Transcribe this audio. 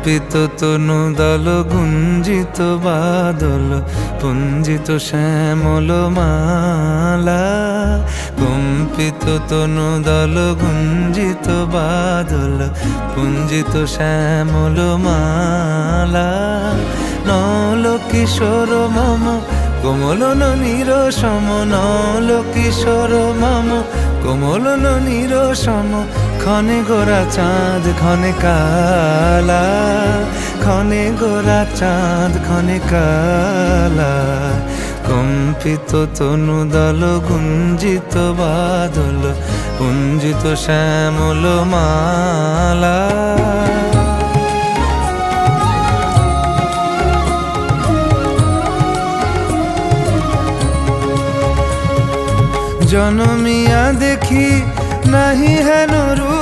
কম্পিত তনু দল গুঞ্জিত বাদল পুঞ্জিত শ্যামল মালা। কম্পিত তনু দল গুঞ্জিত বাদল পুঞ্জিত শ্যামল মালা। নল কিশোর মম কোমলন নিরসম, নল কিশোর মম কোমলন নিরসম। ক্ষণে গোরা চাঁদ ক্ষণে কালা, ক্ষণে গোরা চাঁদ ক্ষণে কালা। কম্পিত তনু দল গুঞ্জিত বাদল পুঞ্জিত শ্যামল মালা। জনমিয়া দেখি নাহি হেন রূপ